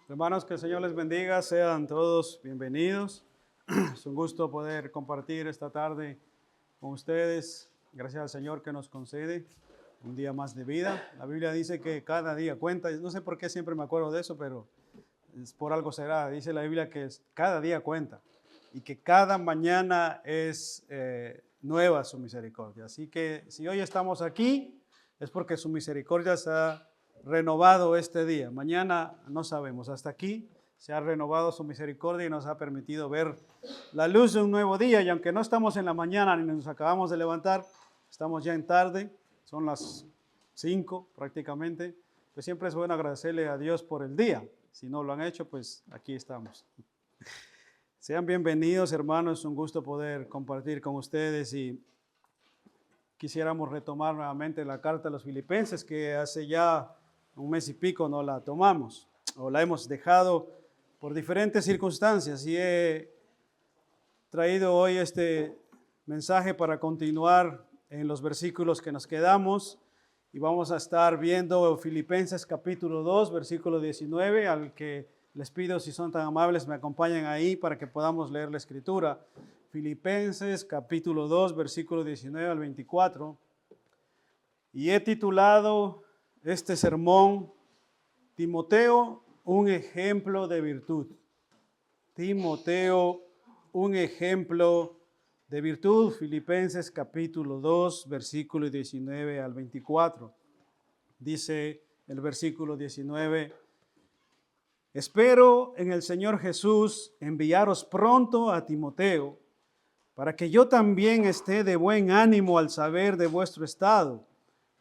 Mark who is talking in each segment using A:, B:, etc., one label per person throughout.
A: Hermanos, que el Señor les bendiga, sean todos bienvenidos. Es un gusto poder compartir esta tarde con ustedes. Gracias al Señor que nos concede un día más de vida. La Biblia dice que cada día cuenta. No sé por qué siempre me acuerdo de eso, pero por algo será. Dice la Biblia que cada día cuenta y que cada mañana es nueva su misericordia. Así que si hoy estamos aquí es porque su misericordia se ha renovado este día. Mañana no sabemos. Hasta aquí se ha renovado su misericordia y nos ha permitido ver la luz de un nuevo día. Y aunque no estamos en la mañana ni nos acabamos de levantar, estamos ya en tarde, son las 5 prácticamente, pues siempre es bueno agradecerle a Dios por el día. Si no lo han hecho, pues aquí estamos. Sean bienvenidos, hermanos, es un gusto poder compartir con ustedes y quisiéramos retomar nuevamente la carta a los Filipenses, que hace ya un mes y pico no la tomamos o la hemos dejado por diferentes circunstancias, y he traído hoy este mensaje para continuar en los versículos que nos quedamos, y vamos a estar viendo Filipenses capítulo 2, versículo 19, al que les pido, si son tan amables, me acompañen ahí para que podamos leer la escritura. Filipenses capítulo 2, versículo 19 al 24, y he titulado este sermón, Timoteo, un ejemplo de virtud. Timoteo, un ejemplo de virtud. Filipenses capítulo 2, versículo 19 al 24. Dice el versículo 19, espero en el Señor Jesús enviaros pronto a Timoteo, para que yo también esté de buen ánimo al saber de vuestro estado,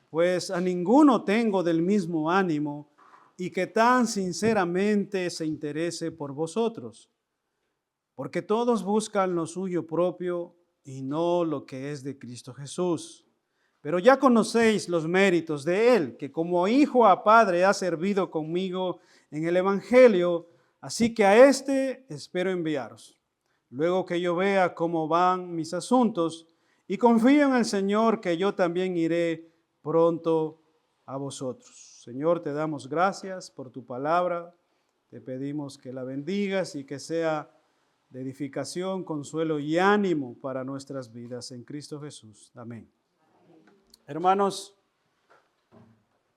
A: pues a ninguno tengo del mismo ánimo y que tan sinceramente se interese por vosotros, porque todos buscan lo suyo propio y no lo que es de Cristo Jesús. Pero ya conocéis los méritos de Él, que como hijo a padre ha servido conmigo en el Evangelio, así que a este espero enviaros, luego que yo vea cómo van mis asuntos, y confío en el Señor que yo también iré pronto a vosotros. Señor, te damos gracias por tu palabra, te pedimos que la bendigas y que sea de edificación, consuelo y ánimo para nuestras vidas en Cristo Jesús. Amén. Hermanos,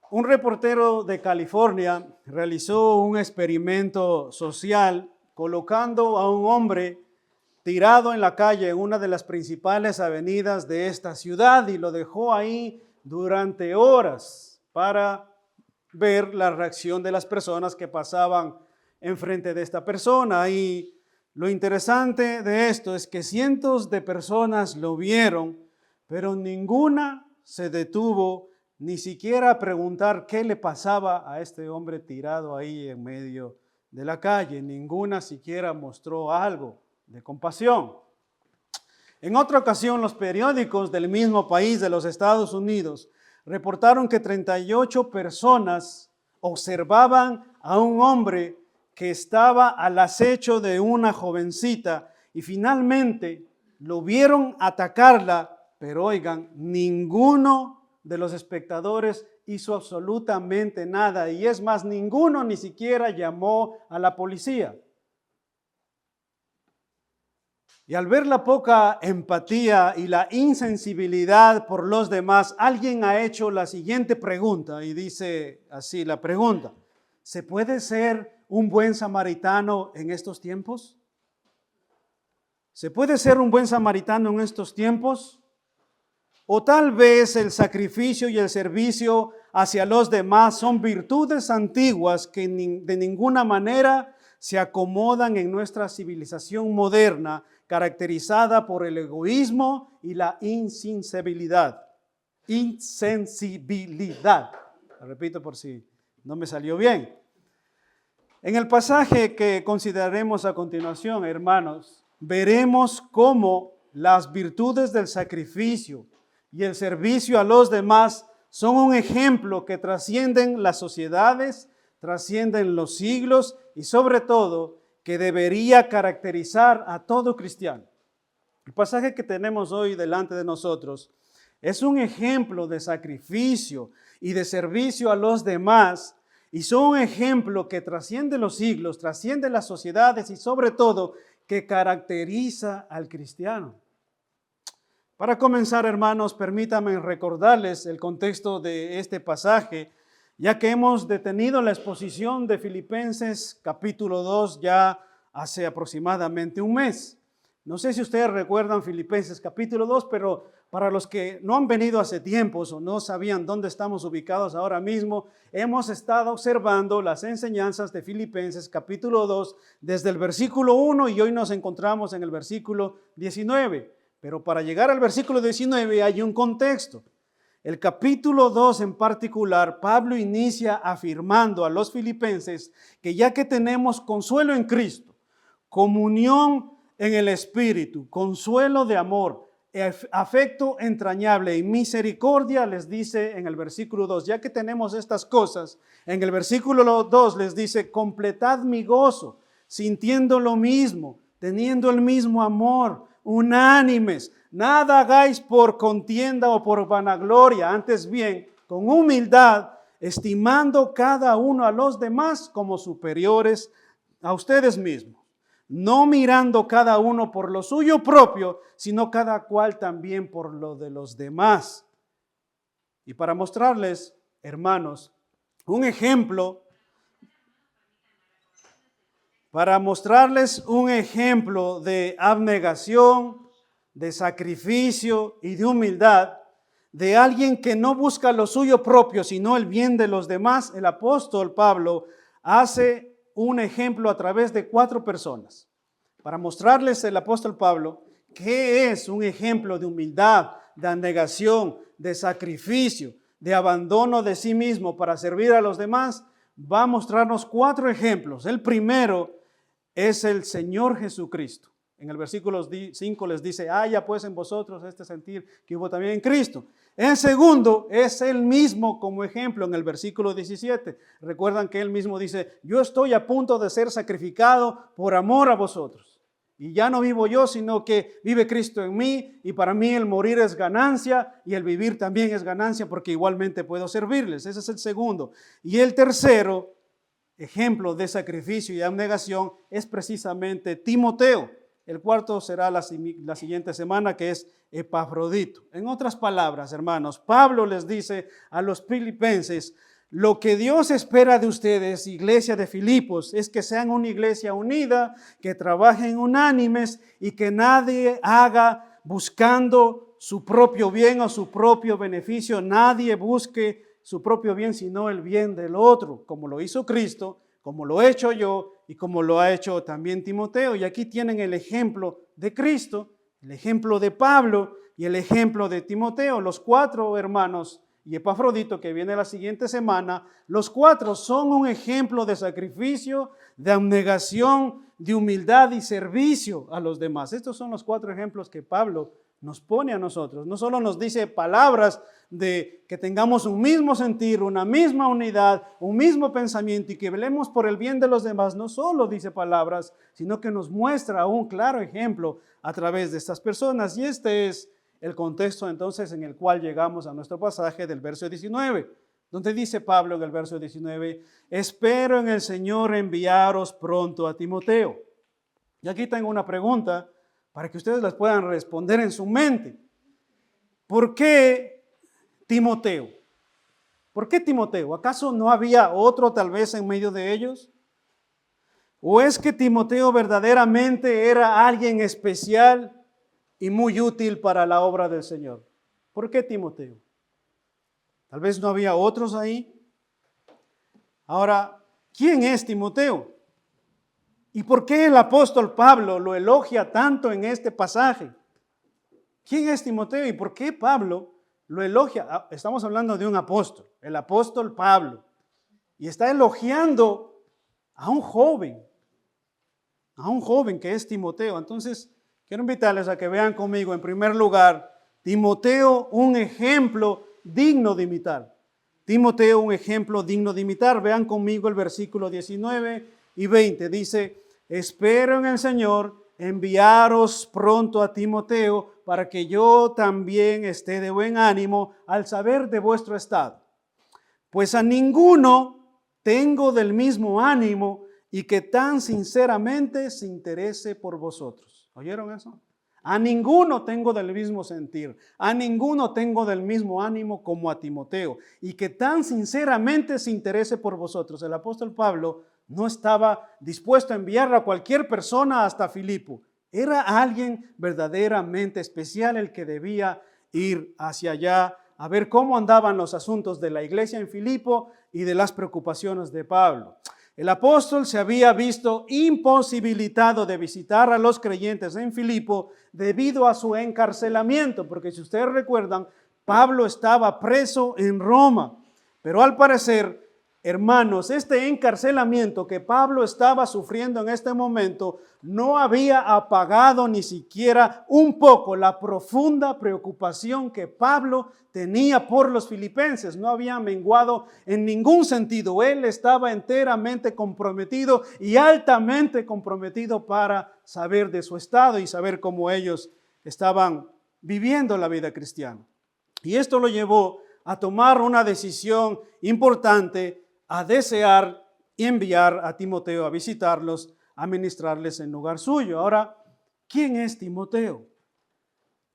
A: un reportero de California realizó un experimento social colocando a un hombre tirado en la calle en una de las principales avenidas de esta ciudad y lo dejó ahí durante horas para ver la reacción de las personas que pasaban enfrente de esta persona. Y lo interesante de esto es que cientos de personas lo vieron, pero ninguna se detuvo ni siquiera a preguntar qué le pasaba a este hombre tirado ahí en medio de la calle. Ninguna siquiera mostró algo de compasión. En otra ocasión, los periódicos del mismo país de los Estados Unidos reportaron que 38 personas observaban a un hombre que estaba al acecho de una jovencita y finalmente lo vieron atacarla, pero oigan, ninguno de los espectadores hizo absolutamente nada, y es más, ninguno ni siquiera llamó a la policía. Y al ver la poca empatía y la insensibilidad por los demás, alguien ha hecho la siguiente pregunta, y dice así la pregunta: ¿se puede ser un buen samaritano en estos tiempos? ¿Se puede ser un buen samaritano en estos tiempos? O tal vez el sacrificio y el servicio hacia los demás son virtudes antiguas que de ninguna manera se acomodan en nuestra civilización moderna, caracterizada por el egoísmo y la insensibilidad. Insensibilidad. Lo repito por si no me salió bien. En el pasaje que consideraremos a continuación, hermanos, veremos cómo las virtudes del sacrificio y el servicio a los demás son un ejemplo que trascienden las sociedades, trascienden los siglos y sobre todo que debería caracterizar a todo cristiano. El pasaje que tenemos hoy delante de nosotros Es un ejemplo de sacrificio y de servicio a los demás. Y son un ejemplo que trasciende los siglos, trasciende las sociedades y sobre todo que caracteriza al cristiano. Para comenzar, hermanos, permítanme recordarles el contexto de este pasaje, ya que hemos detenido la exposición de Filipenses capítulo 2 ya hace aproximadamente un mes. No sé si ustedes recuerdan Filipenses capítulo 2, pero para los que no han venido hace tiempos o no sabían dónde estamos ubicados ahora mismo, hemos estado observando las enseñanzas de Filipenses capítulo 2 desde el versículo 1 y hoy nos encontramos en el versículo 19. Pero para llegar al versículo 19 hay un contexto. El capítulo 2 en particular, Pablo inicia afirmando a los filipenses que ya que tenemos consuelo en Cristo, comunión en el Espíritu, consuelo de amor, afecto entrañable y misericordia, les dice en el versículo 2, ya que tenemos estas cosas, en el versículo 2 les dice, completad mi gozo, sintiendo lo mismo, teniendo el mismo amor, unánimes, nada hagáis por contienda o por vanagloria, antes bien, con humildad, estimando cada uno a los demás como superiores a ustedes mismos, no mirando cada uno por lo suyo propio, sino cada cual también por lo de los demás. Y para mostrarles, hermanos, un ejemplo, de abnegación, de sacrificio y de humildad, de alguien que no busca lo suyo propio, sino el bien de los demás, el apóstol Pablo hace un ejemplo a través de 4 personas. Para mostrarles el apóstol Pablo qué es un ejemplo de humildad, de abnegación, de sacrificio, de abandono de sí mismo para servir a los demás, va a mostrarnos 4 ejemplos. El primero es el Señor Jesucristo. En el versículo 5 les dice, haya pues en vosotros este sentir que hubo también en Cristo. El segundo es él mismo como ejemplo en el versículo 17. Recuerdan que él mismo dice, yo estoy a punto de ser sacrificado por amor a vosotros. Y ya no vivo yo, sino que vive Cristo en mí. Y para mí el morir es ganancia y el vivir también es ganancia porque igualmente puedo servirles. Ese es el segundo. Y el tercero ejemplo de sacrificio y abnegación es precisamente Timoteo. El cuarto será la siguiente semana, que es Epafrodito. En otras palabras, hermanos, Pablo les dice a los filipenses, lo que Dios espera de ustedes, iglesia de Filipos, es que sean una iglesia unida, que trabajen unánimes y que nadie haga buscando su propio bien o su propio beneficio. Nadie busque su propio bien, sino el bien del otro, como lo hizo Cristo, como lo he hecho yo y como lo ha hecho también Timoteo. Y aquí tienen el ejemplo de Cristo, el ejemplo de Pablo y el ejemplo de Timoteo. Los 4 hermanos y Epafrodito, que viene la siguiente semana, los 4 son un ejemplo de sacrificio, de abnegación, de humildad y servicio a los demás. Estos son los 4 ejemplos que Pablo nos pone a nosotros. No solo nos dice palabras de que tengamos un mismo sentir, una misma unidad, un mismo pensamiento y que velemos por el bien de los demás. No solo dice palabras, sino que nos muestra un claro ejemplo a través de estas personas. Y este es el contexto entonces en el cual llegamos a nuestro pasaje del verso 19, donde dice Pablo en el verso 19, espero en el Señor enviaros pronto a Timoteo. Y aquí tengo una pregunta para que ustedes las puedan responder en su mente. ¿Por qué Timoteo? ¿Por qué Timoteo? ¿Acaso no había otro tal vez en medio de ellos? ¿O es que Timoteo verdaderamente era alguien especial y muy útil para la obra del Señor? ¿Por qué Timoteo? Tal vez no había otros ahí. Ahora, ¿quién es Timoteo? ¿Y por qué el apóstol Pablo lo elogia tanto en este pasaje? ¿Quién es Timoteo y por qué Pablo lo elogia? Estamos hablando de un apóstol, el apóstol Pablo, y está elogiando a un joven que es Timoteo. Entonces, quiero invitarles a que vean conmigo, en primer lugar, Timoteo, un ejemplo digno de imitar. Timoteo, un ejemplo digno de imitar. Vean conmigo el versículo 19 y 20. Dice, espero en el Señor enviaros pronto a Timoteo para que yo también esté de buen ánimo al saber de vuestro estado. Pues a ninguno tengo del mismo ánimo y que tan sinceramente se interese por vosotros. ¿Oyeron eso? A ninguno tengo del mismo sentir, a ninguno tengo del mismo ánimo como a Timoteo, y que tan sinceramente se interese por vosotros. El apóstol Pablo no estaba dispuesto a enviarlo a cualquier persona hasta Filipo. Era alguien verdaderamente especial el que debía ir hacia allá a ver cómo andaban los asuntos de la iglesia en Filipo y de las preocupaciones de Pablo. El apóstol se había visto imposibilitado de visitar a los creyentes en Filipo debido a su encarcelamiento, porque si ustedes recuerdan, Pablo estaba preso en Roma, pero al parecer, hermanos, este encarcelamiento que Pablo estaba sufriendo en este momento no había apagado ni siquiera un poco la profunda preocupación que Pablo tenía por los filipenses. No había menguado en ningún sentido. Él estaba enteramente comprometido y altamente comprometido para saber de su estado y saber cómo ellos estaban viviendo la vida cristiana. Y esto lo llevó a tomar una decisión importante, a desear enviar a Timoteo a visitarlos, a ministrarles en lugar suyo. Ahora, ¿quién es Timoteo?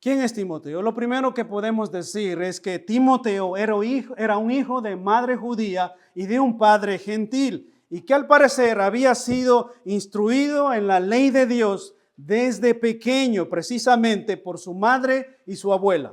A: ¿Quién es Timoteo? Lo primero que podemos decir es que Timoteo era un hijo de madre judía y de un padre gentil, y que al parecer había sido instruido en la ley de Dios desde pequeño, precisamente por su madre y su abuela.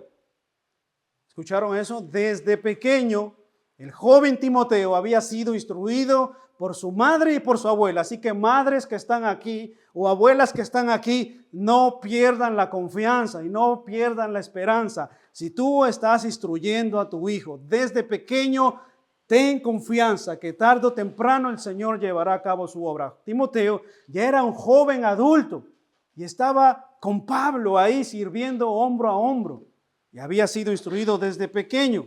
A: ¿Escucharon eso? Desde pequeño, el joven Timoteo había sido instruido por su madre y por su abuela. Así que madres que están aquí o abuelas que están aquí, no pierdan la confianza y no pierdan la esperanza. Si tú estás instruyendo a tu hijo desde pequeño, ten confianza que tarde o temprano el Señor llevará a cabo su obra. Timoteo ya era un joven adulto y estaba con Pablo ahí sirviendo hombro a hombro. Y había sido instruido desde pequeño.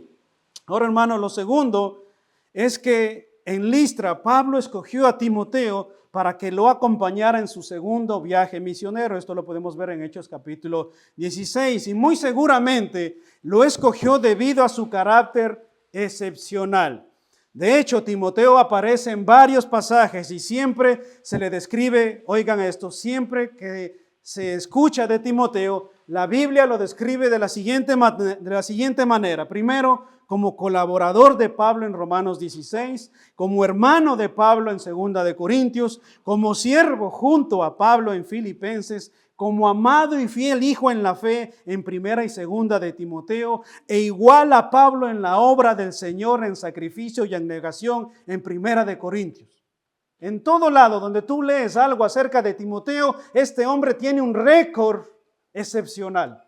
A: Ahora, hermano, lo segundo es que en Listra Pablo escogió a Timoteo para que lo acompañara en su segundo viaje misionero. Esto lo podemos ver en Hechos capítulo 16. Y muy seguramente lo escogió debido a su carácter excepcional. De hecho, Timoteo aparece en varios pasajes y siempre se le describe, oigan esto, siempre que se escucha de Timoteo, la Biblia lo describe de la siguiente manera. Primero, como colaborador de Pablo en Romanos 16, como hermano de Pablo en 2 de Corintios, como siervo junto a Pablo en Filipenses, como amado y fiel hijo en la fe en 1 y 2 de Timoteo, e igual a Pablo en la obra del Señor en sacrificio y abnegación en 1 de Corintios. En todo lado donde tú lees algo acerca de Timoteo, este hombre tiene un récord excepcional.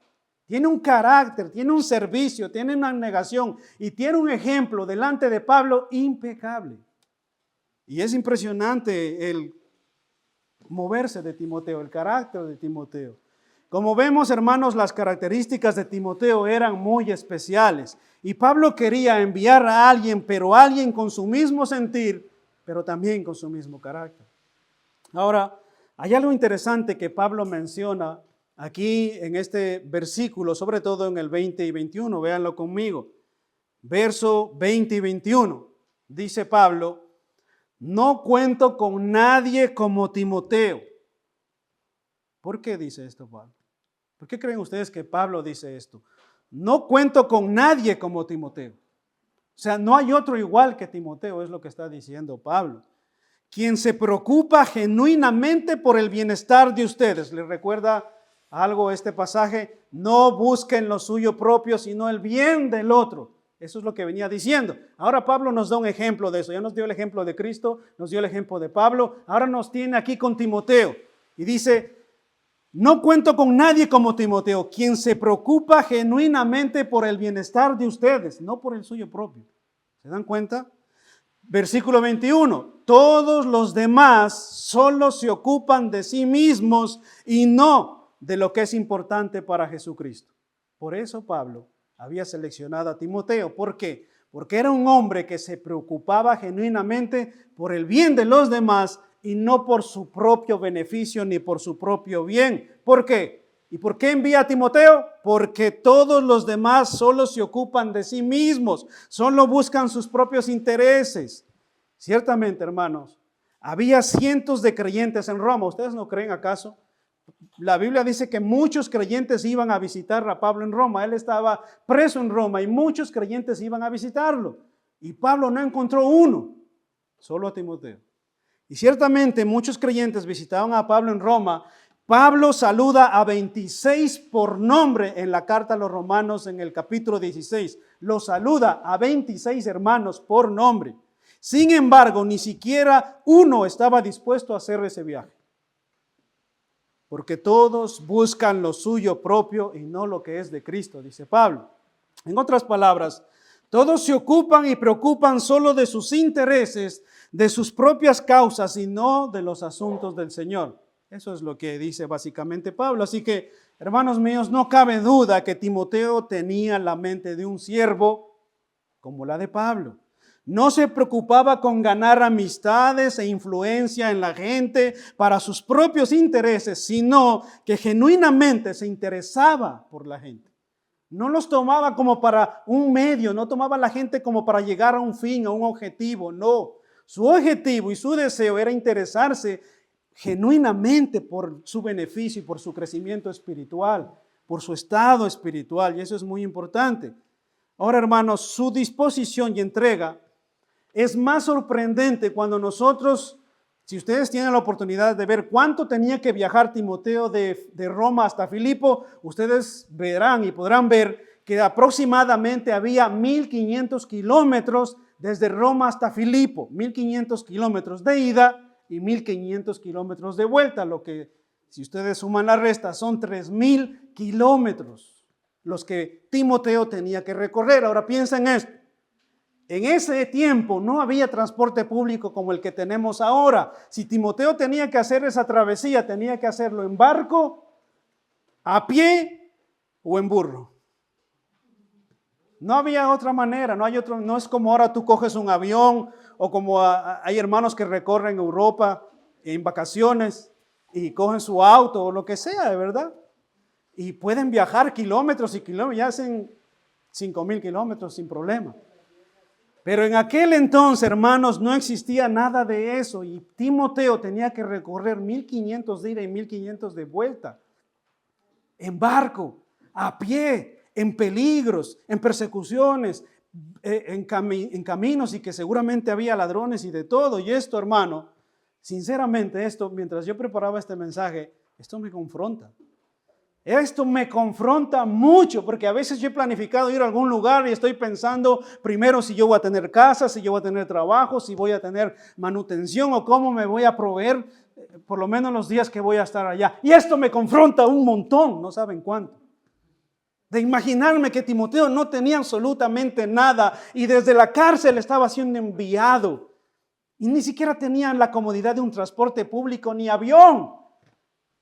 A: Tiene un carácter, tiene un servicio, tiene una abnegación y tiene un ejemplo delante de Pablo impecable. Y es impresionante el moverse de Timoteo, el carácter de Timoteo. Como vemos, hermanos, las características de Timoteo eran muy especiales. Y Pablo quería enviar a alguien, pero alguien con su mismo sentir, pero también con su mismo carácter. Ahora, hay algo interesante que Pablo menciona aquí en este versículo, sobre todo en el 20 y 21, véanlo conmigo. Verso 20 y 21, dice Pablo, no cuento con nadie como Timoteo. ¿Por qué dice esto Pablo? ¿Por qué creen ustedes que Pablo dice esto? No cuento con nadie como Timoteo. O sea, no hay otro igual que Timoteo, es lo que está diciendo Pablo. Quien se preocupa genuinamente por el bienestar de ustedes. ¿Les recuerda algo este pasaje? No busquen lo suyo propio, sino el bien del otro. Eso es lo que venía diciendo. Ahora Pablo nos da un ejemplo de eso. Ya nos dio el ejemplo de Cristo, nos dio el ejemplo de Pablo. Ahora nos tiene aquí con Timoteo. Y dice, no cuento con nadie como Timoteo, quien se preocupa genuinamente por el bienestar de ustedes, no por el suyo propio. ¿Se dan cuenta? Versículo 21, todos los demás solo se ocupan de sí mismos y no de lo que es importante para Jesucristo. Por eso Pablo había seleccionado a Timoteo. ¿Por qué? Porque era un hombre que se preocupaba genuinamente por el bien de los demás y no por su propio beneficio ni por su propio bien. ¿Por qué? ¿Y por qué envía a Timoteo? Porque todos los demás solo se ocupan de sí mismos, solo buscan sus propios intereses. Ciertamente, hermanos, había cientos de creyentes en Roma. ¿Ustedes no creen acaso? La Biblia dice que muchos creyentes iban a visitar a Pablo en Roma. Él estaba preso en Roma y muchos creyentes iban a visitarlo. Y Pablo no encontró uno, solo a Timoteo. Y ciertamente muchos creyentes visitaban a Pablo en Roma. Pablo saluda a 26 por nombre en la carta a los romanos en el capítulo 16. Lo saluda a 26 hermanos por nombre. Sin embargo, ni siquiera uno estaba dispuesto a hacer ese viaje. Porque todos buscan lo suyo propio y no lo que es de Cristo, dice Pablo. En otras palabras, todos se ocupan y preocupan solo de sus intereses, de sus propias causas y no de los asuntos del Señor. Eso es lo que dice básicamente Pablo. Así que, hermanos míos, no cabe duda que Timoteo tenía la mente de un siervo como la de Pablo. No se preocupaba con ganar amistades e influencia en la gente para sus propios intereses, sino que genuinamente se interesaba por la gente. No los tomaba como para un medio, no tomaba a la gente como para llegar a un fin, a un objetivo, no. Su objetivo y su deseo era interesarse genuinamente por su beneficio y por su crecimiento espiritual, por su estado espiritual, y eso es muy importante. Ahora, hermanos, su disposición y entrega es más sorprendente cuando nosotros, si ustedes tienen la oportunidad de ver cuánto tenía que viajar Timoteo de Roma hasta Filipo, ustedes verán y podrán ver que aproximadamente había 1,500 kilómetros desde Roma hasta Filipo, 1,500 kilómetros de ida y 1,500 kilómetros de vuelta, lo que, si ustedes suman la resta, son 3,000 kilómetros los que Timoteo tenía que recorrer. Ahora piensen esto. En ese tiempo no había transporte público como el que tenemos ahora. Si Timoteo tenía que hacer esa travesía, tenía que hacerlo en barco, a pie o en burro. No había otra manera, no es como ahora tú coges un avión o como hay hermanos que recorren Europa en vacaciones y cogen su auto o lo que sea, de verdad. Y pueden viajar kilómetros y kilómetros, ya hacen 5,000 kilómetros sin problema. Pero en aquel entonces, hermanos, no existía nada de eso y Timoteo tenía que recorrer 1,500 de ida y 1,500 de vuelta. En barco, a pie, en peligros, en persecuciones, en caminos y que seguramente había ladrones y de todo. Y esto, hermano, sinceramente mientras yo preparaba este mensaje, esto me confronta. Esto me confronta mucho porque a veces yo he planificado ir a algún lugar y estoy pensando primero si yo voy a tener casa, si yo voy a tener trabajo, si voy a tener manutención o cómo me voy a proveer por lo menos los días que voy a estar allá. Y esto me confronta un montón, no saben cuánto. De imaginarme que Timoteo no tenía absolutamente nada y desde la cárcel estaba siendo enviado y ni siquiera tenían la comodidad de un transporte público ni avión.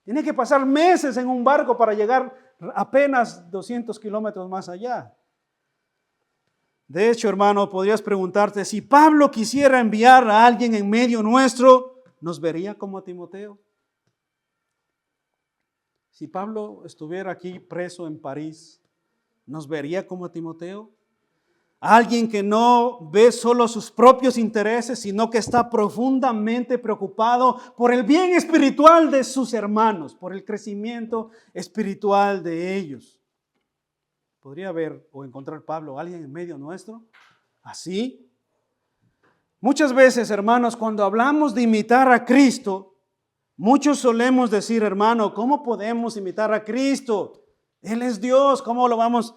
A: Tiene que pasar meses en un barco para llegar apenas 200 kilómetros más allá. De hecho, hermano, podrías preguntarte, si Pablo quisiera enviar a alguien en medio nuestro, ¿nos vería como a Timoteo? Si Pablo estuviera aquí preso en París, ¿nos vería como a Timoteo? Alguien que no ve solo sus propios intereses, sino que está profundamente preocupado por el bien espiritual de sus hermanos, por el crecimiento espiritual de ellos. ¿Podría ver o encontrar Pablo alguien en medio nuestro? ¿Así? Muchas veces, hermanos, cuando hablamos de imitar a Cristo, muchos solemos decir, hermano, ¿cómo podemos imitar a Cristo? Él es Dios, ¿cómo lo vamos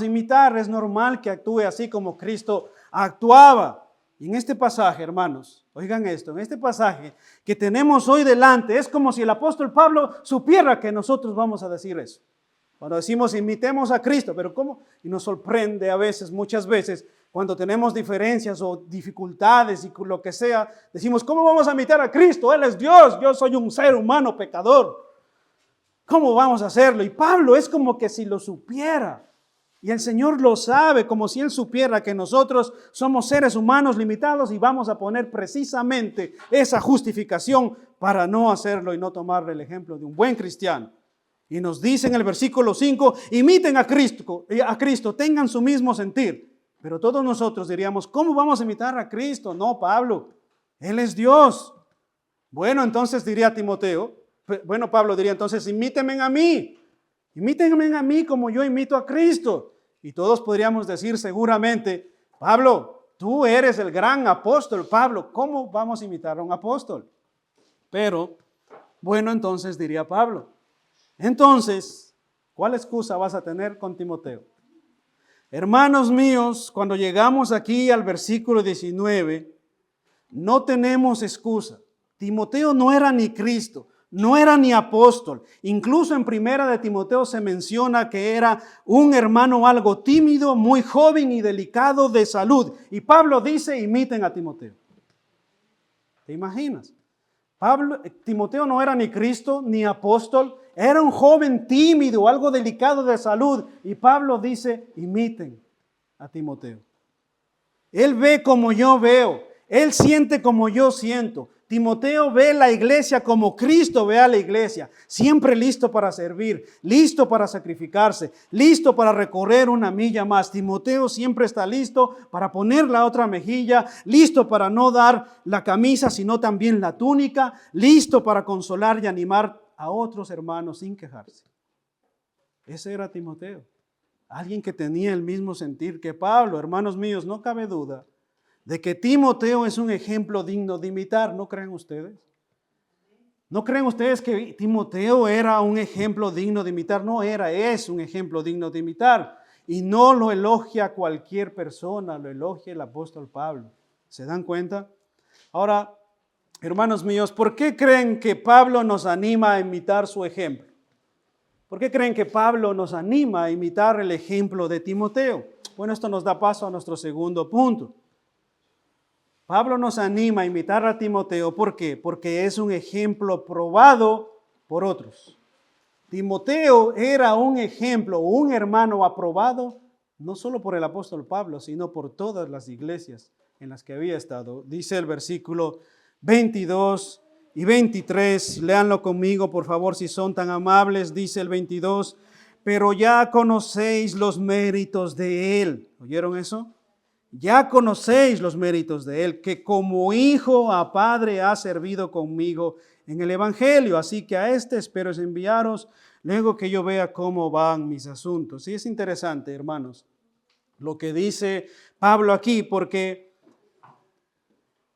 A: a imitar? Es normal que actúe así como Cristo actuaba. Y en este pasaje, hermanos, oigan esto, en este pasaje que tenemos hoy delante, es como si el apóstol Pablo supiera que nosotros vamos a decir eso. Cuando decimos imitemos a Cristo, pero ¿cómo? Y nos sorprende muchas veces, cuando tenemos diferencias o dificultades y lo que sea, decimos, ¿cómo vamos a imitar a Cristo? Él es Dios, yo soy un ser humano pecador. ¿Cómo vamos a hacerlo? Y Pablo es como que si lo supiera. Y el Señor lo sabe, como si Él supiera que nosotros somos seres humanos limitados y vamos a poner precisamente esa justificación para no hacerlo y no tomar el ejemplo de un buen cristiano. Y nos dice en el versículo 5, imiten a Cristo, tengan su mismo sentir. Pero todos nosotros diríamos, ¿cómo vamos a imitar a Cristo? No, Pablo, Él es Dios. Bueno, entonces diría Timoteo, Pablo diría entonces, imítenme a mí como yo imito a Cristo. Y todos podríamos decir seguramente, Pablo, tú eres el gran apóstol. Pablo, ¿cómo vamos a imitar a un apóstol? Pero, bueno, entonces diría Pablo, entonces, ¿cuál excusa vas a tener con Timoteo? Hermanos míos, cuando llegamos aquí al versículo 19, no tenemos excusa. Timoteo no era ni Cristo, no era ni apóstol. Incluso en primera de Timoteo se menciona que era un hermano algo tímido, muy joven y delicado de salud. Y Pablo dice, imiten a Timoteo. ¿Te imaginas? Timoteo no era ni Cristo ni apóstol, era un joven tímido, algo delicado de salud. Y Pablo dice, imiten a Timoteo. Él ve como yo veo, él siente como yo siento. Timoteo ve la iglesia como Cristo ve a la iglesia, siempre listo para servir, listo para sacrificarse, listo para recorrer una milla más. Timoteo siempre está listo para poner la otra mejilla, listo para no dar la camisa, sino también la túnica, listo para consolar y animar a otros hermanos sin quejarse. Ese era Timoteo, alguien que tenía el mismo sentir que Pablo. Hermanos míos, no cabe duda de que Timoteo es un ejemplo digno de imitar, ¿no creen ustedes? ¿No creen ustedes que Timoteo era un ejemplo digno de imitar? No era, es un ejemplo digno de imitar. Y no lo elogia cualquier persona, lo elogia el apóstol Pablo. ¿Se dan cuenta? Ahora, hermanos míos, ¿por qué creen que Pablo nos anima a imitar su ejemplo? ¿Por qué creen que Pablo nos anima a imitar el ejemplo de Timoteo? Bueno, esto nos da paso a nuestro segundo punto. Pablo nos anima a imitar a Timoteo. ¿Por qué? Porque es un ejemplo probado por otros. Timoteo era un ejemplo, un hermano aprobado, no solo por el apóstol Pablo, sino por todas las iglesias en las que había estado. Dice el versículo 22 y 23, léanlo conmigo, por favor, si son tan amables. Dice el 22, pero ya conocéis los méritos de él. ¿Oyeron eso? Ya conocéis los méritos de él, que como hijo a padre ha servido conmigo en el evangelio. Así que a este espero enviaros luego que yo vea cómo van mis asuntos. Y es interesante, hermanos, lo que dice Pablo aquí, porque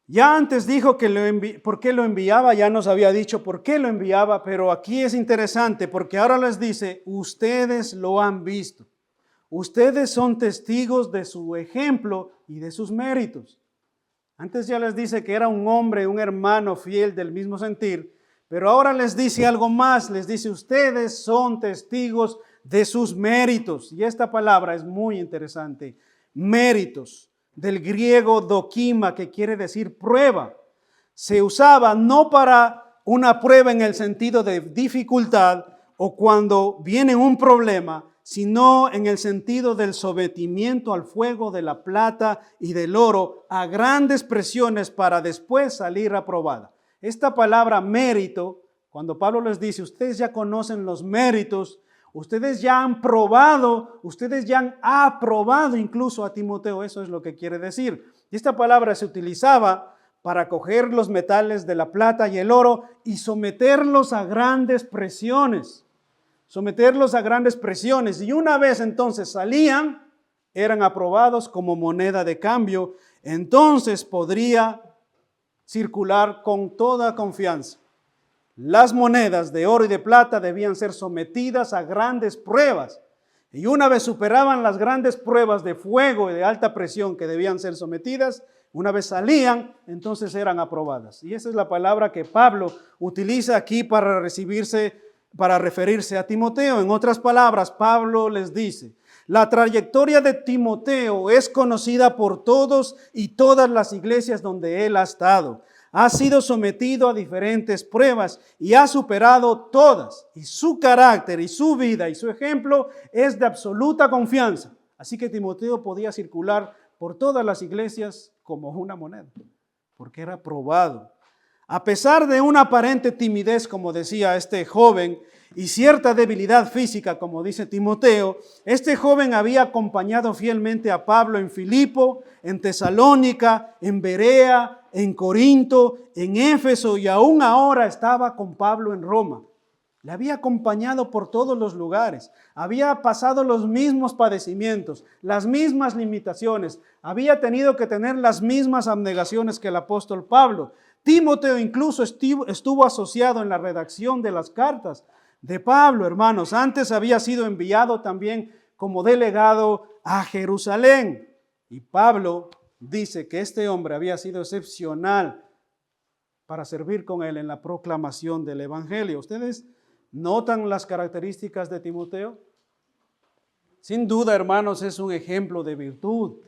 A: ya antes dijo que por qué lo enviaba, ya nos había dicho por qué lo enviaba, pero aquí es interesante porque ahora les dice, ustedes lo han visto. Ustedes son testigos de su ejemplo y de sus méritos. Antes ya les dice que era un hombre, un hermano fiel del mismo sentir, pero ahora les dice algo más, les dice ustedes son testigos de sus méritos. Y esta palabra es muy interesante, méritos, del griego dokima, que quiere decir prueba. Se usaba no para una prueba en el sentido de dificultad o cuando viene un problema, sino en el sentido del sometimiento al fuego de la plata y del oro a grandes presiones para después salir aprobada. Esta palabra mérito, cuando Pablo les dice, ustedes ya conocen los méritos, ustedes ya han probado, ustedes ya han aprobado incluso a Timoteo, eso es lo que quiere decir. Y esta palabra se utilizaba para coger los metales de la plata y el oro y someterlos a grandes presiones. Someterlos a grandes presiones, y una vez entonces salían, eran aprobados como moneda de cambio, entonces podría circular con toda confianza. Las monedas de oro y de plata debían ser sometidas a grandes pruebas, y una vez superaban las grandes pruebas de fuego y de alta presión que debían ser sometidas, una vez salían, entonces eran aprobadas. Y esa es la palabra que Pablo utiliza aquí para referirse a Timoteo. En otras palabras, Pablo les dice, la trayectoria de Timoteo es conocida por todos y todas las iglesias donde él ha estado. Ha sido sometido a diferentes pruebas y ha superado todas. Y su carácter y su vida y su ejemplo es de absoluta confianza. Así que Timoteo podía circular por todas las iglesias como una moneda, porque era probado. A pesar de una aparente timidez, como decía este joven, y cierta debilidad física, como dice Timoteo, este joven había acompañado fielmente a Pablo en Filipo, en Tesalónica, en Berea, en Corinto, en Éfeso y aún ahora estaba con Pablo en Roma. Le había acompañado por todos los lugares, había pasado los mismos padecimientos, las mismas limitaciones, había tenido que tener las mismas abnegaciones que el apóstol Pablo. Timoteo incluso estuvo asociado en la redacción de las cartas de Pablo, hermanos. Antes había sido enviado también como delegado a Jerusalén. Y Pablo dice que este hombre había sido excepcional para servir con él en la proclamación del evangelio. ¿Ustedes notan las características de Timoteo? Sin duda, hermanos, es un ejemplo de virtud.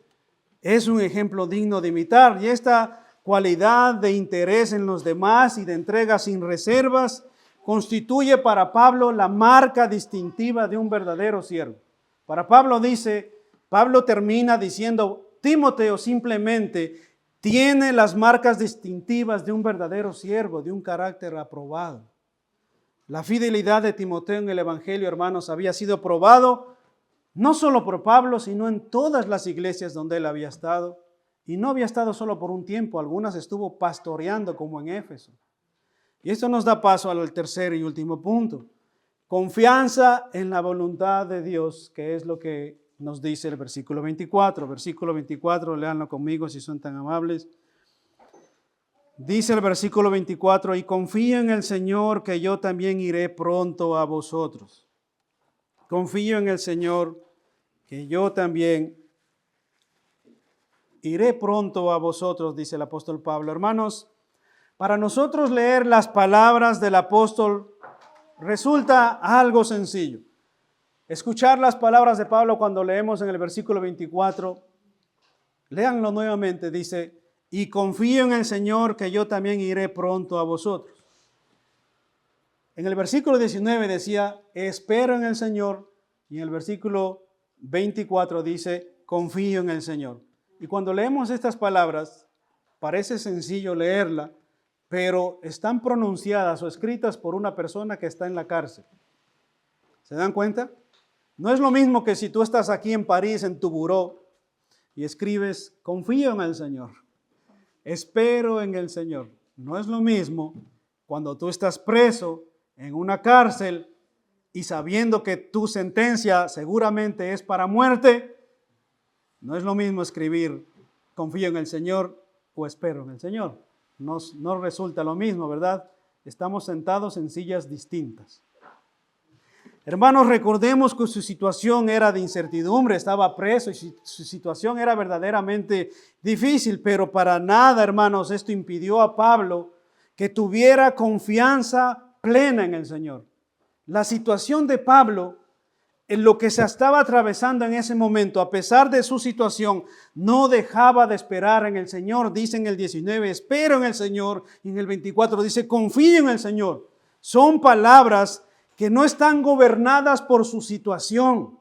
A: Es un ejemplo digno de imitar. Y esta cualidad de interés en los demás y de entrega sin reservas constituye para Pablo la marca distintiva de un verdadero siervo. Para Pablo Pablo termina diciendo, Timoteo simplemente tiene las marcas distintivas de un verdadero siervo, de un carácter aprobado. La fidelidad de Timoteo en el evangelio, hermanos, había sido probado no solo por Pablo, sino en todas las iglesias donde él había estado. Y no había estado solo por un tiempo, algunas estuvo pastoreando como en Éfeso. Y esto nos da paso al tercer y último punto. Confianza en la voluntad de Dios, que es lo que nos dice el versículo 24. Versículo 24, léanlo conmigo si son tan amables. Dice el versículo 24, y confío en el Señor que yo también iré pronto a vosotros. Confío en el Señor que yo también iré pronto a vosotros, dice el apóstol Pablo. Hermanos, para nosotros leer las palabras del apóstol resulta algo sencillo. Escuchar las palabras de Pablo cuando leemos en el versículo 24, léanlo nuevamente, dice, y confío en el Señor que yo también iré pronto a vosotros. En el versículo 19 decía, espero en el Señor, y en el versículo 24 dice, confío en el Señor. Y cuando leemos estas palabras, parece sencillo leerla, pero están pronunciadas o escritas por una persona que está en la cárcel. ¿Se dan cuenta? No es lo mismo que si tú estás aquí en París, en tu buró, y escribes, confío en el Señor, espero en el Señor. No es lo mismo cuando tú estás preso en una cárcel y sabiendo que tu sentencia seguramente es para muerte. No es lo mismo escribir, confío en el Señor o espero en el Señor. No resulta lo mismo, ¿verdad? Estamos sentados en sillas distintas. Hermanos, recordemos que su situación era de incertidumbre, estaba preso y su situación era verdaderamente difícil, pero para nada, hermanos, esto impidió a Pablo que tuviera confianza plena en el Señor. La situación de Pablo, en lo que se estaba atravesando en ese momento, a pesar de su situación, no dejaba de esperar en el Señor. Dice en el 19, espero en el Señor, y en el 24 dice, confío en el Señor. Son palabras que no están gobernadas por su situación.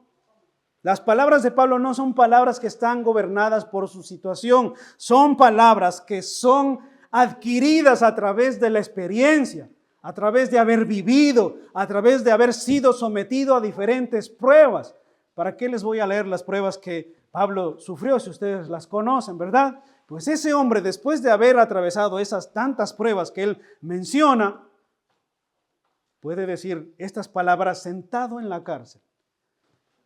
A: Las palabras de Pablo no son palabras que están gobernadas por su situación, son palabras que son adquiridas a través de la experiencia, a través de haber vivido, a través de haber sido sometido a diferentes pruebas. ¿Para qué les voy a leer las pruebas que Pablo sufrió si ustedes las conocen, verdad? Pues ese hombre, después de haber atravesado esas tantas pruebas que él menciona, puede decir estas palabras sentado en la cárcel.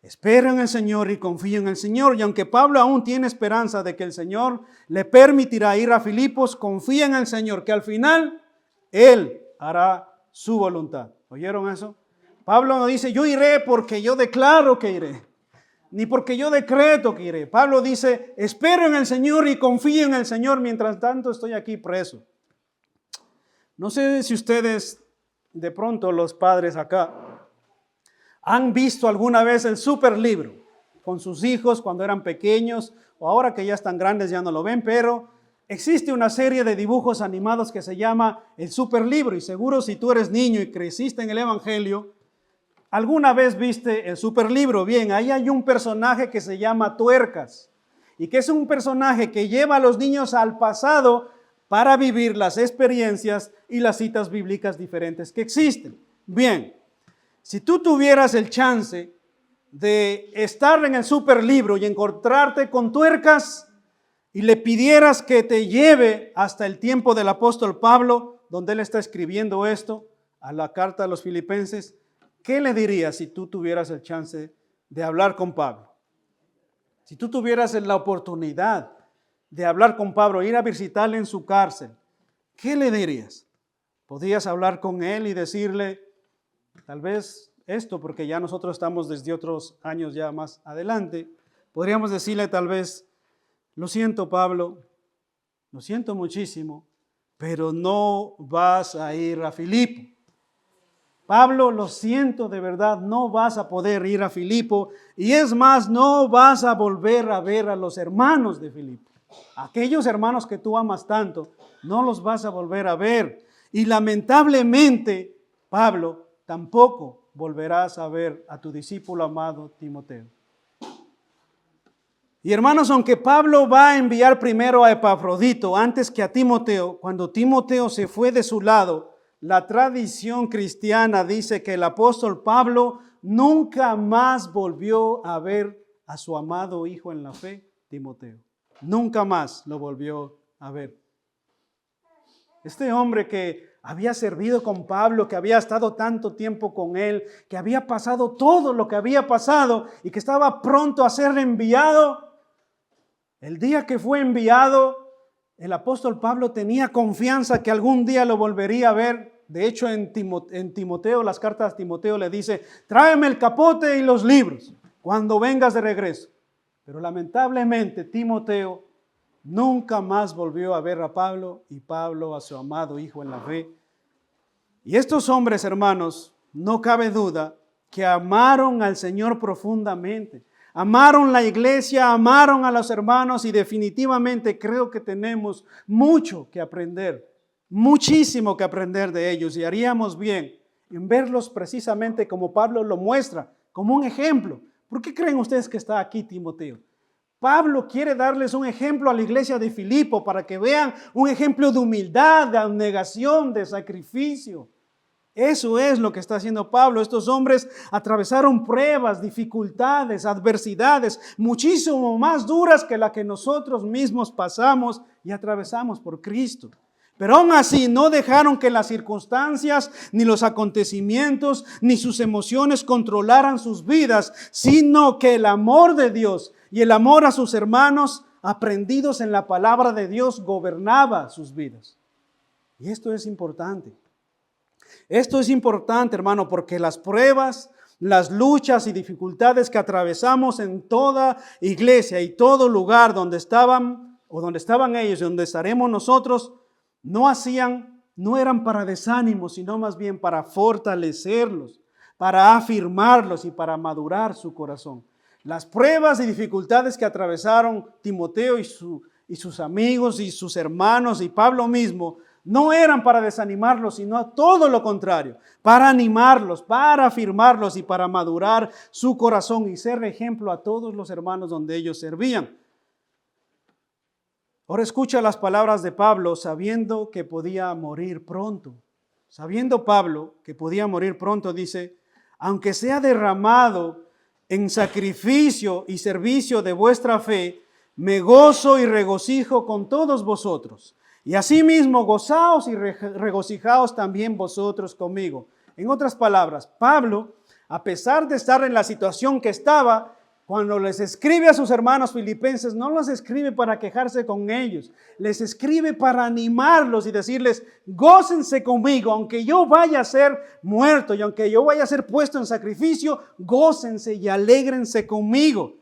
A: Espero en el Señor y confío en el Señor. Y aunque Pablo aún tiene esperanza de que el Señor le permitirá ir a Filipos, confía en el Señor, que al final Él hará su voluntad. ¿Oyeron eso? Pablo no dice, yo iré porque yo declaro que iré, ni porque yo decreto que iré. Pablo dice, espero en el Señor y confío en el Señor, mientras tanto estoy aquí preso. No sé si ustedes, de pronto los padres acá, han visto alguna vez el Superlibro con sus hijos cuando eran pequeños, o ahora que ya están grandes ya no lo ven, pero existe una serie de dibujos animados que se llama el Superlibro, y seguro si tú eres niño y creciste en el Evangelio, ¿Alguna vez viste el superlibro? Bien, ahí hay un personaje que se llama Tuercas y que es un personaje que lleva a los niños al pasado para vivir las experiencias y las citas bíblicas diferentes que existen. Bien, si tú tuvieras el chance de estar en el superlibro y encontrarte con Tuercas y le pidieras que te lleve hasta el tiempo del apóstol Pablo, donde él está escribiendo esto, a la carta a los filipenses, ¿qué le dirías si tú tuvieras el chance de hablar con Pablo? Si tú tuvieras la oportunidad de hablar con Pablo, ir a visitarle en su cárcel, ¿qué le dirías? ¿Podrías hablar con él y decirle, tal vez esto, porque ya nosotros estamos desde otros años ya más adelante, podríamos decirle tal vez, lo siento Pablo, lo siento muchísimo, pero no vas a ir a Filipo. Pablo, lo siento de verdad, no vas a poder ir a Filipo y es más, no vas a volver a ver a los hermanos de Filipo. Aquellos hermanos que tú amas tanto, no los vas a volver a ver. Y lamentablemente, Pablo, tampoco volverás a ver a tu discípulo amado Timoteo. Y hermanos, aunque Pablo va a enviar primero a Epafrodito antes que a Timoteo, cuando Timoteo se fue de su lado, la tradición cristiana dice que el apóstol Pablo nunca más volvió a ver a su amado hijo en la fe, Timoteo. Nunca más lo volvió a ver. Este hombre que había servido con Pablo, que había estado tanto tiempo con él, que había pasado todo lo que había pasado y que estaba pronto a ser enviado, el día que fue enviado, el apóstol Pablo tenía confianza que algún día lo volvería a ver. De hecho, en Timoteo, las cartas a Timoteo le dice, tráeme el capote y los libros cuando vengas de regreso. Pero lamentablemente Timoteo nunca más volvió a ver a Pablo y Pablo a su amado hijo en la fe. Y estos hombres, hermanos, no cabe duda que amaron al Señor profundamente. Amaron la iglesia, amaron a los hermanos y definitivamente creo que tenemos mucho que aprender, muchísimo que aprender de ellos y haríamos bien en verlos precisamente como Pablo lo muestra, como un ejemplo. ¿Por qué creen ustedes que está aquí Timoteo? Pablo quiere darles un ejemplo a la iglesia de Filipo para que vean un ejemplo de humildad, de abnegación, de sacrificio. Eso es lo que está haciendo Pablo. Estos hombres atravesaron pruebas, dificultades, adversidades, muchísimo más duras que la que nosotros mismos pasamos y atravesamos por Cristo. Pero aún así no dejaron que las circunstancias, ni los acontecimientos, ni sus emociones controlaran sus vidas, sino que el amor de Dios y el amor a sus hermanos aprendidos en la palabra de Dios gobernaba sus vidas. Y esto es importante. Esto es importante, hermano, porque las pruebas, las luchas y dificultades que atravesamos en toda iglesia y todo lugar donde estaban ellos y donde estaremos nosotros, no eran para desánimo, sino más bien para fortalecerlos, para afirmarlos y para madurar su corazón. Las pruebas y dificultades que atravesaron Timoteo y sus amigos y sus hermanos y Pablo mismo, no eran para desanimarlos, sino todo lo contrario, para animarlos, para afirmarlos y para madurar su corazón y ser ejemplo a todos los hermanos donde ellos servían. Ahora escucha las palabras de Pablo sabiendo que podía morir pronto. Sabiendo Pablo que podía morir pronto, dice, aunque sea derramado en sacrificio y servicio de vuestra fe, me gozo y regocijo con todos vosotros. Y asimismo gozaos y regocijaos también vosotros conmigo. En otras palabras, Pablo, a pesar de estar en la situación que estaba, cuando les escribe a sus hermanos filipenses, no los escribe para quejarse con ellos, les escribe para animarlos y decirles, gócense conmigo, aunque yo vaya a ser muerto y aunque yo vaya a ser puesto en sacrificio, gócense y alégrense conmigo.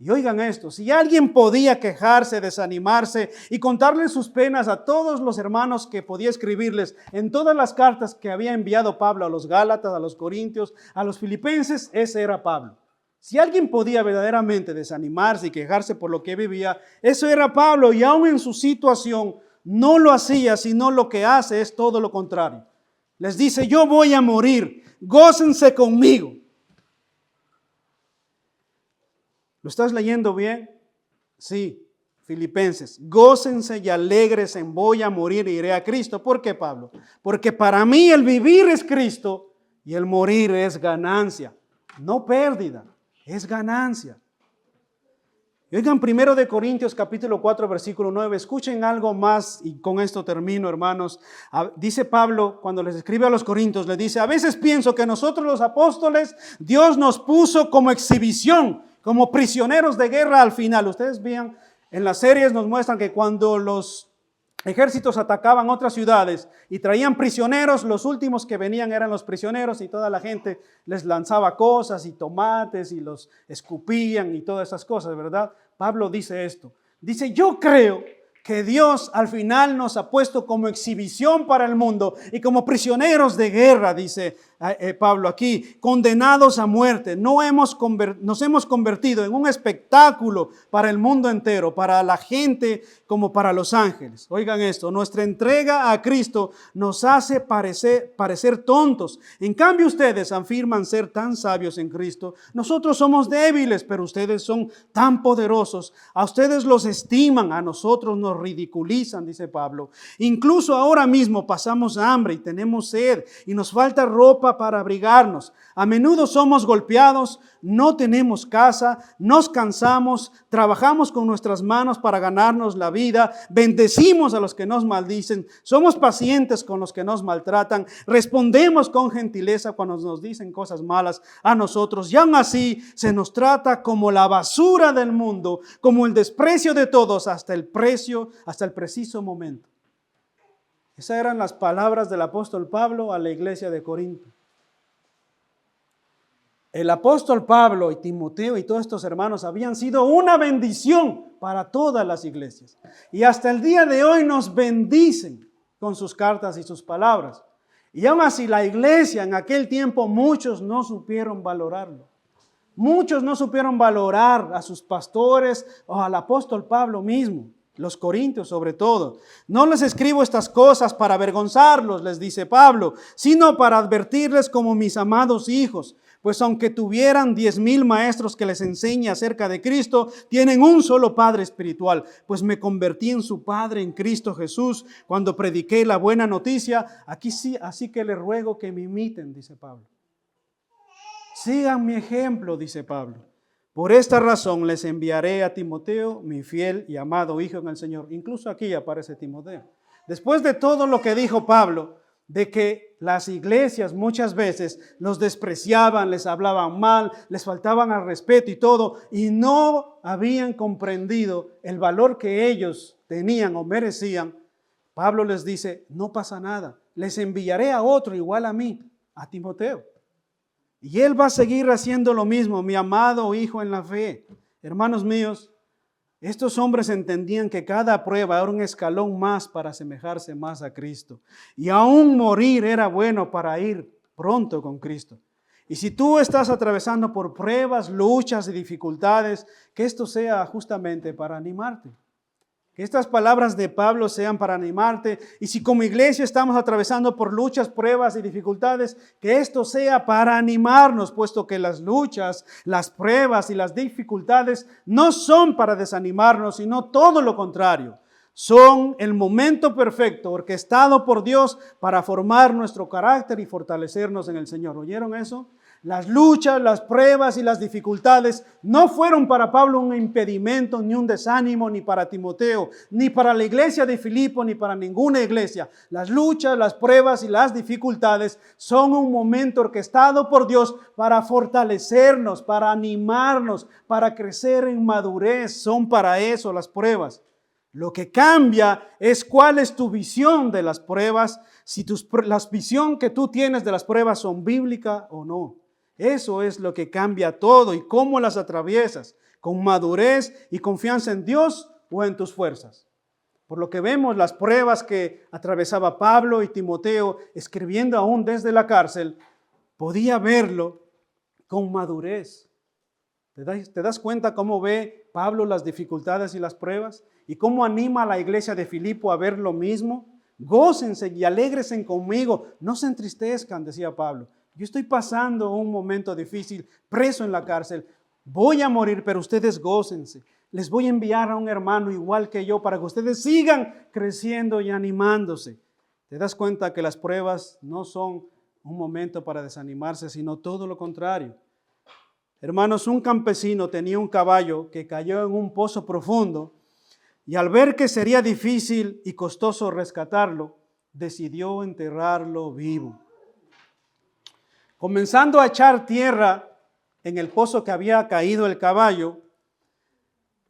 A: Y oigan esto, si alguien podía quejarse, desanimarse y contarles sus penas a todos los hermanos que podía escribirles en todas las cartas que había enviado Pablo a los Gálatas, a los Corintios, a los Filipenses, ese era Pablo. Si alguien podía verdaderamente desanimarse y quejarse por lo que vivía, eso era Pablo y aún en su situación no lo hacía, sino lo que hace es todo lo contrario. Les dice, yo voy a morir, gócense conmigo. ¿Lo estás leyendo bien? Sí. Filipenses, gócense y alegres en voy a morir e iré a Cristo. ¿Por qué, Pablo? Porque para mí el vivir es Cristo y el morir es ganancia. No pérdida, es ganancia. Y oigan, 1 de Corintios capítulo 4 versículo 9, escuchen algo más y con esto termino, hermanos. Dice Pablo, cuando les escribe a los Corintios, le dice, a veces pienso que nosotros los apóstoles, Dios nos puso como exhibición, como prisioneros de guerra al final. Ustedes vean, en las series nos muestran que cuando los ejércitos atacaban otras ciudades y traían prisioneros, los últimos que venían eran los prisioneros y toda la gente les lanzaba cosas y tomates y los escupían y todas esas cosas, ¿verdad? Pablo dice esto, dice, yo creo que Dios al final nos ha puesto como exhibición para el mundo y como prisioneros de guerra, dice Pablo aquí, condenados a muerte. Nos hemos convertido en un espectáculo para el mundo entero, para la gente como para los ángeles. Oigan esto, nuestra entrega a Cristo nos hace parecer tontos. En cambio ustedes afirman ser tan sabios en Cristo. Nosotros somos débiles, pero ustedes son tan poderosos. A ustedes los estiman, a nosotros nos ridiculizan, dice Pablo. Incluso ahora mismo pasamos hambre y tenemos sed y nos falta ropa para abrigarnos. A menudo somos golpeados, no tenemos casa, nos cansamos, trabajamos con nuestras manos para ganarnos la vida, bendecimos a los que nos maldicen, somos pacientes con los que nos maltratan, respondemos con gentileza cuando nos dicen cosas malas a nosotros y aún así se nos trata como la basura del mundo, como el desprecio de todos hasta el preciso momento. Esas eran las palabras del apóstol Pablo a la iglesia de Corinto. El apóstol Pablo y Timoteo y todos estos hermanos habían sido una bendición para todas las iglesias. Y hasta el día de hoy nos bendicen con sus cartas y sus palabras. Y aún así la iglesia en aquel tiempo muchos no supieron valorarlo. Muchos no supieron valorar a sus pastores o al apóstol Pablo mismo. Los corintios sobre todo. No les escribo estas cosas para avergonzarlos, les dice Pablo, sino para advertirles como mis amados hijos. Pues aunque tuvieran 10,000 maestros que les enseñen acerca de Cristo, tienen un solo Padre espiritual. Pues me convertí en su Padre en Cristo Jesús cuando prediqué la buena noticia. Aquí sí, así que les ruego que me imiten, dice Pablo. Sigan mi ejemplo, dice Pablo. Por esta razón les enviaré a Timoteo, mi fiel y amado hijo en el Señor. Incluso aquí aparece Timoteo. Después de todo lo que dijo Pablo, de que las iglesias muchas veces los despreciaban, les hablaban mal, les faltaban al respeto y todo, y no habían comprendido el valor que ellos tenían o merecían, Pablo les dice, no pasa nada, les enviaré a otro igual a mí, a Timoteo. Y él va a seguir haciendo lo mismo, mi amado hijo en la fe. Hermanos míos, estos hombres entendían que cada prueba era un escalón más para asemejarse más a Cristo. Y aún morir era bueno para ir pronto con Cristo. Y si tú estás atravesando por pruebas, luchas y dificultades, que esto sea justamente para animarte. Que estas palabras de Pablo sean para animarte. Y si como iglesia estamos atravesando por luchas, pruebas y dificultades, que esto sea para animarnos, puesto que las luchas, las pruebas y las dificultades no son para desanimarnos, sino todo lo contrario. Son el momento perfecto, orquestado por Dios para formar nuestro carácter y fortalecernos en el Señor. ¿Oyeron eso? Las luchas, las pruebas y las dificultades no fueron para Pablo un impedimento, ni un desánimo, ni para Timoteo, ni para la iglesia de Filipo, ni para ninguna iglesia. Las luchas, las pruebas y las dificultades son un momento orquestado por Dios para fortalecernos, para animarnos, para crecer en madurez. Son para eso las pruebas. Lo que cambia es cuál es tu visión de las pruebas, si la visión que tú tienes de las pruebas son bíblica o no. Eso es lo que cambia todo y cómo las atraviesas, con madurez y confianza en Dios o en tus fuerzas. Por lo que vemos las pruebas que atravesaba Pablo y Timoteo, escribiendo aún desde la cárcel, podía verlo con madurez. ¿Te das cuenta cómo ve Pablo las dificultades y las pruebas? ¿Y cómo anima a la iglesia de Filipo a ver lo mismo? Gócense y alégresen conmigo, no se entristezcan, decía Pablo. Yo estoy pasando un momento difícil, preso en la cárcel. Voy a morir, pero ustedes gócense. Les voy a enviar a un hermano igual que yo para que ustedes sigan creciendo y animándose. ¿Te das cuenta que las pruebas no son un momento para desanimarse, sino todo lo contrario? Hermanos, un campesino tenía un caballo que cayó en un pozo profundo y al ver que sería difícil y costoso rescatarlo, decidió enterrarlo vivo. Comenzando a echar tierra en el pozo que había caído el caballo,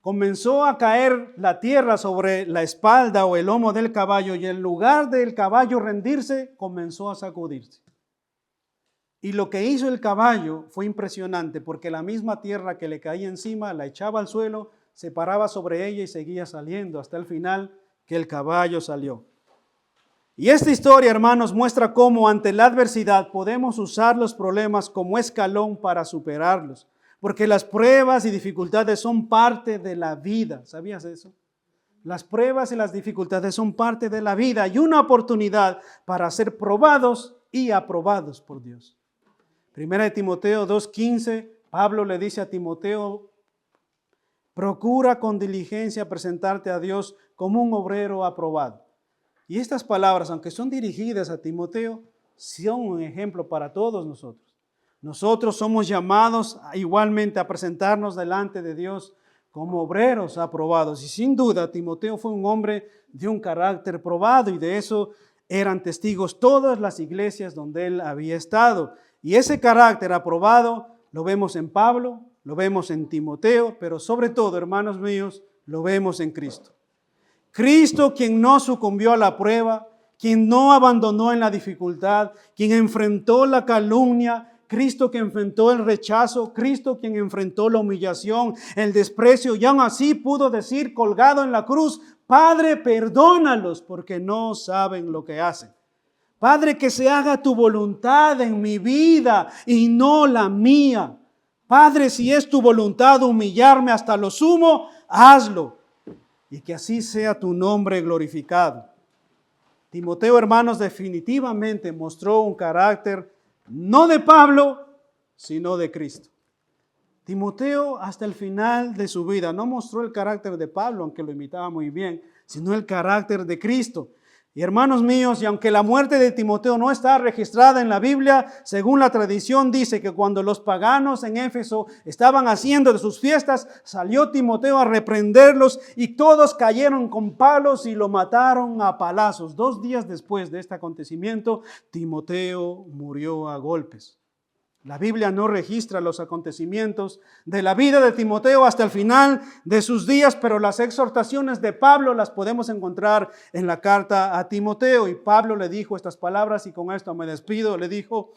A: comenzó a caer la tierra sobre la espalda o el lomo del caballo y en lugar del caballo rendirse, comenzó a sacudirse. Y lo que hizo el caballo fue impresionante porque la misma tierra que le caía encima la echaba al suelo, se paraba sobre ella y seguía saliendo hasta el final que el caballo salió. Y esta historia, hermanos, muestra cómo ante la adversidad podemos usar los problemas como escalón para superarlos. Porque las pruebas y dificultades son parte de la vida. ¿Sabías eso? Las pruebas y las dificultades son parte de la vida y una oportunidad para ser probados y aprobados por Dios. Primera de Timoteo 2:15, Pablo le dice a Timoteo, procura con diligencia presentarte a Dios como un obrero aprobado. Y estas palabras, aunque son dirigidas a Timoteo, son un ejemplo para todos nosotros. Nosotros somos llamados igualmente a presentarnos delante de Dios como obreros aprobados. Y sin duda, Timoteo fue un hombre de un carácter probado y de eso eran testigos todas las iglesias donde él había estado. Y ese carácter aprobado lo vemos en Pablo, lo vemos en Timoteo, pero sobre todo, hermanos míos, lo vemos en Cristo. Cristo, quien no sucumbió a la prueba, quien no abandonó en la dificultad, quien enfrentó la calumnia, Cristo que enfrentó el rechazo, Cristo quien enfrentó la humillación, el desprecio y aún así pudo decir colgado en la cruz, Padre, perdónalos porque no saben lo que hacen. Padre, que se haga tu voluntad en mi vida y no la mía. Padre, si es tu voluntad humillarme hasta lo sumo, hazlo. Y que así sea tu nombre glorificado. Timoteo, hermanos, definitivamente mostró un carácter no de Pablo, sino de Cristo. Timoteo hasta el final de su vida no mostró el carácter de Pablo, aunque lo imitaba muy bien, sino el carácter de Cristo. Y hermanos míos, y aunque la muerte de Timoteo no está registrada en la Biblia, según la tradición dice que cuando los paganos en Éfeso estaban haciendo de sus fiestas, salió Timoteo a reprenderlos y todos cayeron con palos y lo mataron a palazos. 2 días después de este acontecimiento, Timoteo murió a golpes. La Biblia no registra los acontecimientos de la vida de Timoteo hasta el final de sus días, pero las exhortaciones de Pablo las podemos encontrar en la carta a Timoteo. Y Pablo le dijo estas palabras, y con esto me despido, le dijo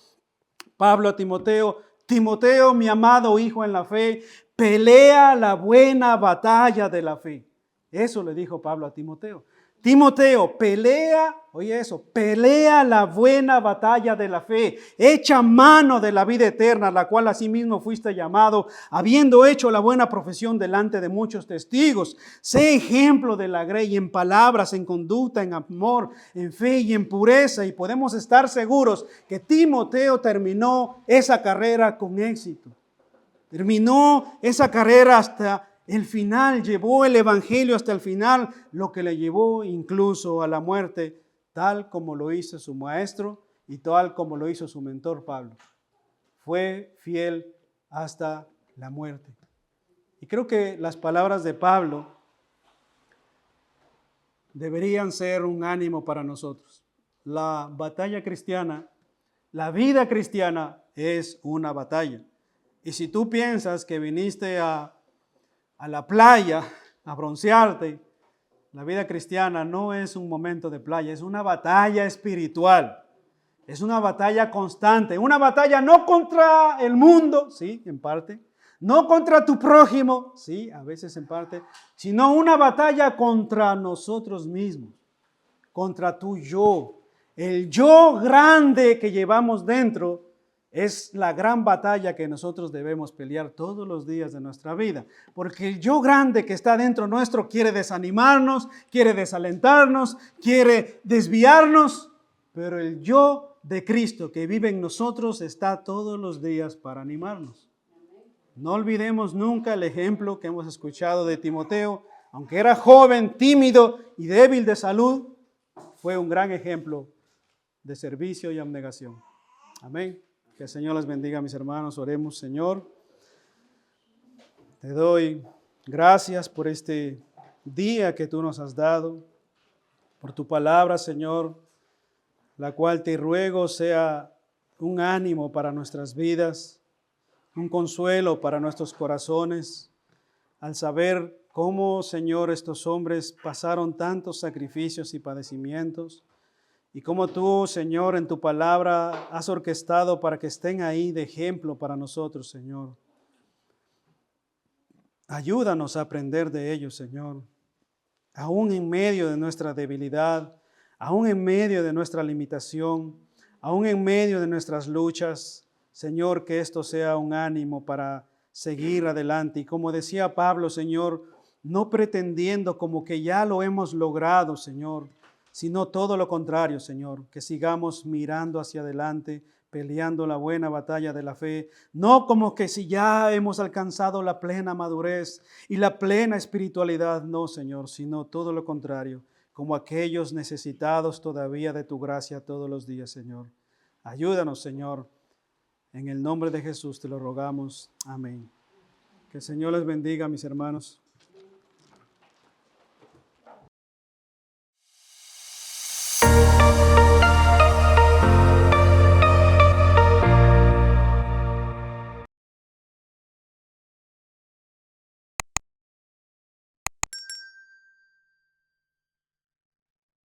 A: Pablo a Timoteo, Timoteo, mi amado hijo en la fe, pelea la buena batalla de la fe. Eso le dijo Pablo a Timoteo. Timoteo, pelea, oye eso, pelea la buena batalla de la fe, echa mano de la vida eterna, la cual asimismo fuiste llamado, habiendo hecho la buena profesión delante de muchos testigos. Sé ejemplo de la grey en palabras, en conducta, en amor, en fe y en pureza, y podemos estar seguros que Timoteo terminó esa carrera con éxito. Terminó esa carrera hasta el final, llevó el evangelio hasta el final, lo que le llevó incluso a la muerte, tal como lo hizo su maestro y tal como lo hizo su mentor Pablo. Fue fiel hasta la muerte. Y creo que las palabras de Pablo deberían ser un ánimo para nosotros. La batalla cristiana, la vida cristiana es una batalla. Y si tú piensas que viniste a la playa, a broncearte, la vida cristiana no es un momento de playa, es una batalla espiritual, es una batalla constante, una batalla no contra el mundo, sí, en parte, no contra tu prójimo, sí, a veces en parte, sino una batalla contra nosotros mismos, contra tu yo, el yo grande que llevamos dentro. Es la gran batalla que nosotros debemos pelear todos los días de nuestra vida. Porque el yo grande que está dentro nuestro quiere desanimarnos, quiere desalentarnos, quiere desviarnos. Pero el yo de Cristo que vive en nosotros está todos los días para animarnos. No olvidemos nunca el ejemplo que hemos escuchado de Timoteo. Aunque era joven, tímido y débil de salud, fue un gran ejemplo de servicio y abnegación. Amén. Que el Señor les bendiga, mis hermanos. Oremos, Señor. Te doy gracias por este día que tú nos has dado, por tu palabra, Señor, la cual te ruego sea un ánimo para nuestras vidas, un consuelo para nuestros corazones, al saber cómo, Señor, estos hombres pasaron tantos sacrificios y padecimientos, y cómo tú, Señor, en tu palabra has orquestado para que estén ahí de ejemplo para nosotros, Señor. Ayúdanos a aprender de ellos, Señor, aún en medio de nuestra debilidad, aún en medio de nuestra limitación, aún en medio de nuestras luchas, Señor, que esto sea un ánimo para seguir adelante. Y como decía Pablo, Señor, no pretendiendo como que ya lo hemos logrado, Señor, sino todo lo contrario, Señor, que sigamos mirando hacia adelante, peleando la buena batalla de la fe, no como que si ya hemos alcanzado la plena madurez y la plena espiritualidad, no, Señor, sino todo lo contrario, como aquellos necesitados todavía de tu gracia todos los días, Señor. Ayúdanos, Señor. En el nombre de Jesús te lo rogamos. Amén. Que el Señor les bendiga, mis hermanos.